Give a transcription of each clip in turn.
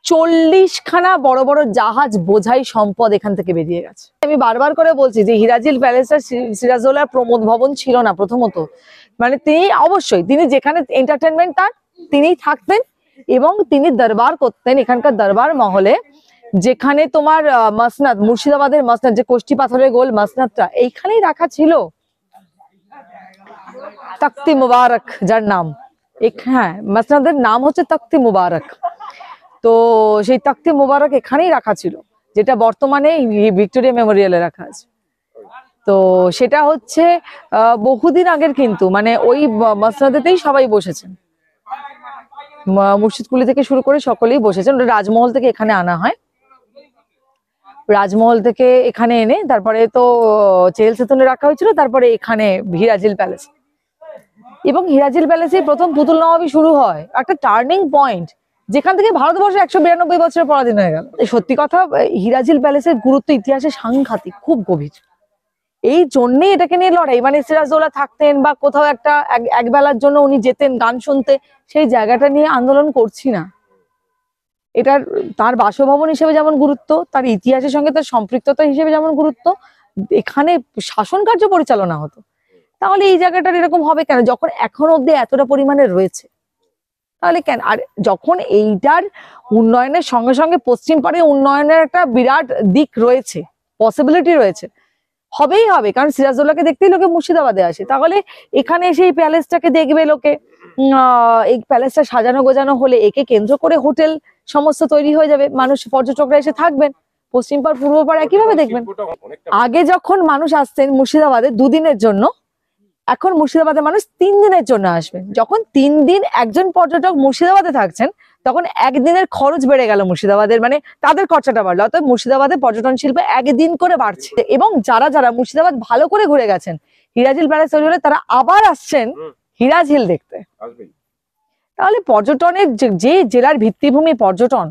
40খানা বড় বড় জাহাজ বোঝাই সম্পদ এখান থেকে বেরিয়ে গেছে। আমি বারবার করে বলছি যে হিরাজিল প্যালেসটা সিরাজউদ্দৌলার প্রমোদ ভবন ছিল না। প্রথমত মানে তিনি অবশ্যই তিনি যেখানে এন্টারটেনমেন্ট তার তিনিই থাকতেন এবং তিনি দরবার করতেন এখানকার দরবার মহলে। যেখানে তোমার মসনদ, মুর্শিদাবাদের মসনদ, যে কোষ্ঠী পাথরের গোল মসনদটা এইখানেই রাখা ছিল। তখ্তি মুবারক যার নাম, হ্যাঁ মসনদের নাম হচ্ছে তখ্তি মুবারক। তো সেই তখ্তি মুবারক এখানেই রাখা ছিল, যেটা বর্তমানে ভিক্টোরিয়া মেমোরিয়ালে রাখা আছে। তো সেটা হচ্ছে বহুদিন আগের, কিন্তু মানে ওই মসনদেতেই সবাই বসেছেন, মুর্শিদ কুলি থেকে শুরু করে সকলেই বসেছেন। ওটা রাজমহল থেকে এখানে আনা হয়, রাজমহল থেকে এখানে এনে তারপরে তো চেল সেতুনে রাখা হয়েছিল, তারপরে এখানে হিরাজিল প্যালেস। এবং হিরাজিল প্যালেসে প্রথম পুতুল নবাবী শুরু হয়, একটা টার্নিং পয়েন্ট যেখান থেকে ভারতবর্ষে 192 বছরের পরাধীন হয়ে গেল। সত্যি কথা, হিরাজিল প্যালেসের গুরুত্ব ইতিহাসে সাংঘাতিক, খুব গভীর। এই জন্যই এটাকে নিয়ে লড়াই, মানে সিরাজউদ্দৌলা থাকতেন বা কোথাও একটা এক বেলার জন্য উনি যেতেন গান শুনতে, সেই জায়গাটা নিয়ে আন্দোলন করছি না। এটার তার বাসভবন হিসেবে যেমন গুরুত্ব, তার ইতিহাসের সঙ্গে তার সম্পৃক্ততা হিসেবে যেমন গুরুত্ব, এখানে শাসন কার্য পরিচালনা হতো। তাহলে এই জায়গাটার এরকম হবে কেন, যখন এখন অব্দি এতটা পরিমাণে রয়েছে? তাহলে কেন? আর যখন এইটার উন্নয়নের সঙ্গে সঙ্গে পশ্চিম পাড়ে উন্নয়নের একটা বিরাট দিক রয়েছে, পসিবিলিটি রয়েছে, হবেই হবে। কারণ সিরাজউদ্দৌলাকে দেখতেই লোকে মুর্শিদাবাদে আসে, তাহলে এখানে এসে এই প্যালেসটাকে দেখবে লোকে। এই প্যালেসটা সাজানো গোজানো হলে একে কেন্দ্র করে হোটেল সমস্ত তৈরি হয়ে যাবে, মানুষ পর্যটকরা এসে থাকবেন, পশ্চিম পাড় পূর্ব পাড় একইভাবে দেখবেন। আগে যখন মানুষ আসতেন মুর্শিদাবাদে 2 দিনের জন্য, এখন মুর্শিদাবাদের মানুষ 3 দিনের জন্য আসবেন। যখন 3 দিন একজন পর্যটক মুর্শিদাবাদে থাকছেন, তখন 1 দিনের খরচ বেড়ে গেল মুর্শিদাবাদের, মানে তাদের খরচাটা বাড়লো। অর্থাৎ মুর্শিদাবাদের পর্যটন শিল্প 1 দিন করে বাড়ছে। এবং যারা যারা মুর্শিদাবাদ ভালো করে ঘুরে গেছেন, হিরাজিল প্যালেস তৈরি হলে তারা আবার আসছেন হিরাজিল দেখতে। তাহলে পর্যটনের যে জেলার ভিত্তিভূমি পর্যটন,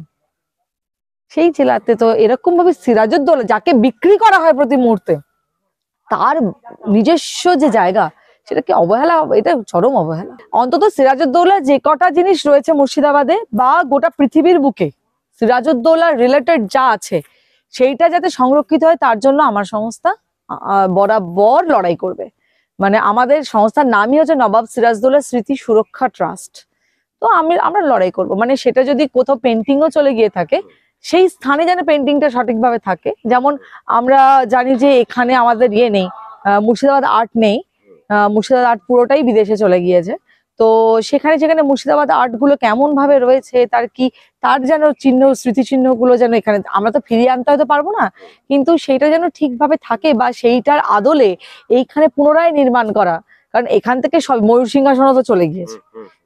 সেই জেলাতে তো এরকম ভাবে সিরাজউদ্দৌলা যাকে বিক্রি করা হয় প্রতি মুহূর্তে, তার নিজস্ব যে জায়গা, সেটাকে অবহেলা, এটা চরম অবহেলা। অন্তত সিরাজউদ্দৌলা যে কটা জিনিস রয়েছে মুর্শিদাবাদে বা গোটা পৃথিবীর বুকে, সিরাজউদ্দৌলা রিলেটেড যা আছে, সেইটা যাতে সংরক্ষিত হয়, তার জন্য আমার সংস্থা বরাবর লড়াই করবে। মানে আমাদের সংস্থার নামই হচ্ছে নবাব সিরাজউদ্দৌলা স্মৃতি সুরক্ষা ট্রাস্ট। তো আমরা লড়াই করব, মানে সেটা যদি কোথাও পেন্টিংও চলে গিয়ে থাকে, সেই স্থানে যেন পেন্টিংটা সঠিকভাবে থাকে। যেমন আমরা জানি যে এখানে আমাদের নেই, মুর্শিদাবাদ আর্ট নেই, মুর্শিদাবাদ আর্ট পুরোটাই বিদেশে চলে গিয়েছে। তো সেখানে যেখানে মুর্শিদাবাদ আর্ট গুলো কেমন ভাবে রয়েছে, তার যেন চিহ্ন, স্মৃতিচিহ্ন গুলো যেন এখানে, আমরা তো ফিরিয়ে আনতে হয়তো পারবো না, কিন্তু সেইটা যেন ঠিকভাবে থাকে, বা সেইটার আদলে এইখানে পুনরায় নির্মাণ করা। কারণ এখান থেকে সব ময়ূর সিংহাসন তো চলে গিয়েছে,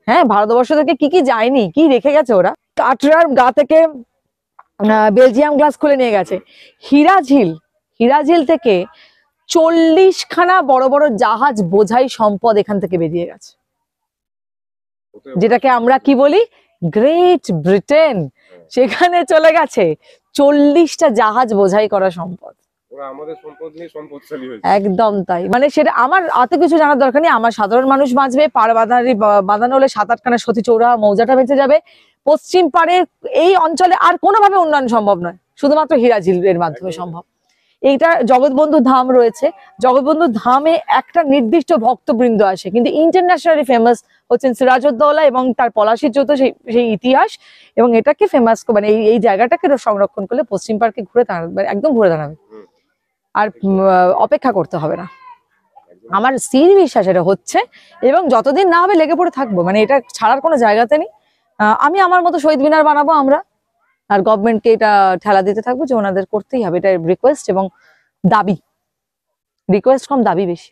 হ্যাঁ, ভারতবর্ষ থেকে কি যায়নি, কি রেখে গেছে ওরা। কাটরার গা থেকে বেলজিয়াম গ্লাস খুলে নিয়ে গেছে। হিরাজিল থেকে 40খানা বড় বড় জাহাজ বোঝাই সম্পদ এখান থেকে বেরিয়ে গেছে, যেটাকে আমরা কি বলি, গ্রেট ব্রিটেন। সেখানে চলে গেছে 40টা জাহাজ বোঝাই করা সম্পদ। একদম তাই, মানে সেটা আমার এত কিছু জানার দরকার নেই। আমার সাধারণ মানুষ বাঁচবে, পাড় বাঁধানো হলে 7-8খানা সতী চৌরা মৌজাটা বেঁচে যাবে। পশ্চিম পাড়ের এই অঞ্চলে আর কোনোভাবে উন্নয়ন সম্ভব নয়, শুধুমাত্র হিরাজিলের মাধ্যমে সম্ভব। এইটা জগৎবন্ধু ধাম রয়েছে, জগৎবন্ধু ধামে একটা নির্দিষ্ট ভক্তবৃন্দ আসে, কিন্তু ইন্টারন্যাশনালি ফেমাস হচ্ছেন সিরাজউদ্দৌলা এবং তার পলাশির যত সেই ইতিহাস। এবং এটাকে ফেমাস, মানে এই জায়গাটাকে সংরক্ষণ করলে পশ্চিম পাড়কে ঘুরে দাঁড়াবে, একদম ঘুরে দাঁড়াবে, আর অপেক্ষা করতে হবে না। আমার স্থির বিশ্বাস এটা হচ্ছে, এবং যতদিন না হবে লেগে পড়ে থাকবো, মানে এটা ছাড়ার কোনো জায়গাতে নেই। আমি আমার মতো শহীদ মিনার বানাবো আমরা, আর গভর্নমেন্টকে এটা ঠেলা দিতে থাকবো যে ওনাদের করতেই হবে। এটা রিকোয়েস্ট এবং দাবি, রিকোয়েস্ট কম দাবি বেশি।